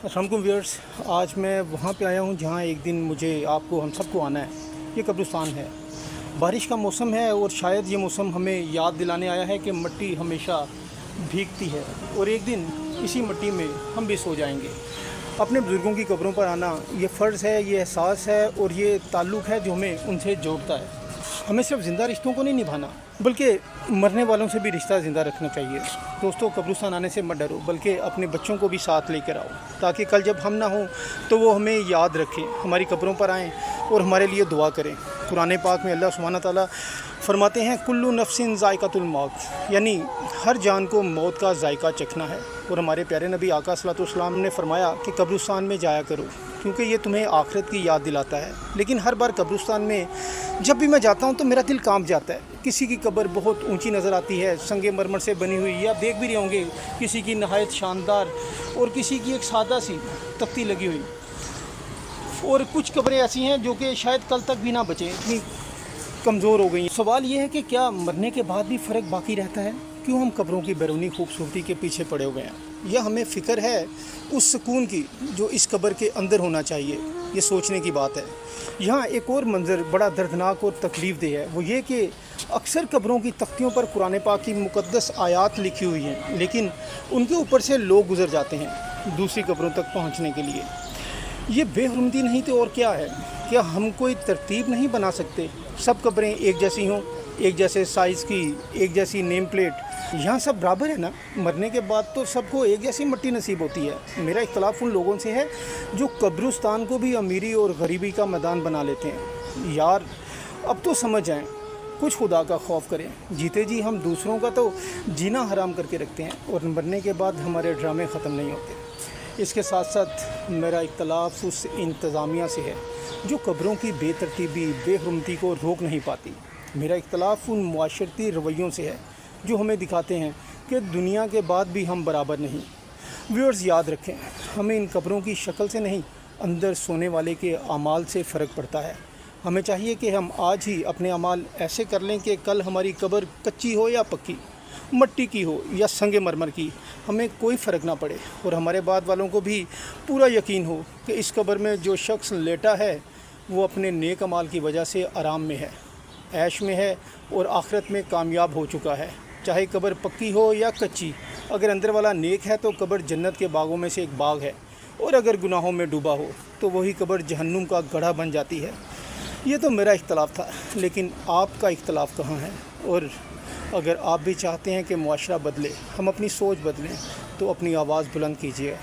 अस्सलाम वालेकुम व्यूअर्स, आज मैं वहाँ पे आया हूँ जहाँ एक दिन मुझे आपको हम सबको आना है। ये कब्रिस्तान है। बारिश का मौसम है और शायद ये मौसम हमें याद दिलाने आया है कि मिट्टी हमेशा भीगती है और एक दिन इसी मिट्टी में हम भी सो जाएंगे। अपने बुज़ुर्गों की कब्रों पर आना ये फ़र्ज़ है, ये एहसास है और ये ताल्लुक़ है जो हमें उनसे जोड़ता है। हमें सिर्फ ज़िंदा रिश्तों को नहीं निभाना बल्कि मरने वालों से भी रिश्ता ज़िंदा रखना चाहिए। दोस्तों, कब्रिस्तान आने से मत डरो बल्कि अपने बच्चों को भी साथ लेकर आओ ताकि कल जब हम ना हों तो वो हमें याद रखें, हमारी कब्रों पर आएँ और हमारे लिए दुआ करें। कुरान पाक में अल्लाह सुब्हानहू व तआला फरमाते हैं कुल्लु नफ्सिन ज़ायक़तुल मौत, यानी हर जान को मौत का जायका चखना है। और हमारे प्यारे नबी आका सल्लल्लाहु अलैहि वसल्लम ने फरमाया कि कब्रिस्तान में जाया करो क्योंकि ये तुम्हें आखिरत की याद दिलाता है। लेकिन हर बार कब्रिस्तान में जब भी मैं जाता हूँ तो मेरा दिल कांप जाता है। किसी की कब्र बहुत ऊंची नज़र आती है, संगे मरमर से बनी हुई, या देख भी रहे होंगे किसी की नहायत शानदार और किसी की एक सादा सी तख्ती लगी हुई। और कुछ कब्रें ऐसी हैं जो कि शायद कल तक भी ना बचें, इतनी कमज़ोर हो गई। सवाल ये है कि क्या मरने के बाद भी फ़र्क बाकी रहता है? क्यों हम कब्रों की बैरूनी खूबसूरती के पीछे पड़े हुए हैं? यह हमें फ़िक्र है उस सुकून की जो इस कब्र के अंदर होना चाहिए। ये सोचने की बात है। यहाँ एक और मंज़र बड़ा दर्दनाक और तकलीफ़ देह है, वो ये कि अक्सर कब्रों की तख्तियों पर कुरान पाक की मुक़द्दस आयात लिखी हुई हैं, लेकिन उनके ऊपर से लोग गुज़र जाते हैं दूसरी कब्रों तक पहुँचने के लिए। ये बेहुरमती नहीं तो और क्या है? क्या हम कोई तरतीब नहीं बना सकते? सब कब्रें एक जैसी हों, एक जैसे साइज़ की, एक जैसी नेम प्लेट। यहाँ सब बराबर है ना? मरने के बाद तो सबको एक जैसी मिट्टी नसीब होती है। मेरा इख्तलाफ उन लोगों से है जो कब्रिस्तान को भी अमीरी और गरीबी का मैदान बना लेते हैं। यार, अब तो समझ आएँ, कुछ खुदा का खौफ करें। जीते जी हम दूसरों का तो जीना हराम करके रखते हैं और मरने के बाद हमारे ड्रामे ख़त्म नहीं होते। इसके साथ साथ मेरा इख्तलाफ उस इंतज़ामिया से है जो कब्रों की बेतरतीबी, बेहुरमती को रोक नहीं पाती। मेरा इख्तलाफ उन मुआशरती रवैयों से है जो हमें दिखाते हैं कि दुनिया के बाद भी हम बराबर नहीं। व्यूअर्स, याद रखें, हमें इन कब्रों की शक्ल से नहीं, अंदर सोने वाले के अमाल से फ़र्क पड़ता है। हमें चाहिए कि हम आज ही अपने अमाल ऐसे कर लें कि कल हमारी कब्र कच्ची हो या पक्की, मट्टी की हो या संगे मरमर की, हमें कोई फ़र्क ना पड़े और हमारे बाद वालों को भी पूरा यकीन हो कि इस कब्र में जो शख्स लेटा है वो अपने नेक अमाल की वजह से आराम में है, ऐश में है और आखिरत में कामयाब हो चुका है। चाहे कब्र पक्की हो या कच्ची, अगर अंदर वाला नेक है तो कब्र जन्नत के बागों में से एक बाग है, और अगर गुनाहों में डूबा हो तो वही कब्र जहन्नुम का गड्ढा बन जाती है। ये तो मेरा इख्तलाफ था, लेकिन आपका इख्तलाफ कहाँ है? और अगर आप भी चाहते हैं कि मुआशरा बदले, हम अपनी सोच बदलें, तो अपनी आवाज़ बुलंद कीजिए।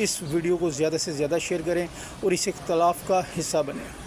इस वीडियो को ज़्यादा से ज़्यादा शेयर करें और इस इख्तलाफ का हिस्सा बनें।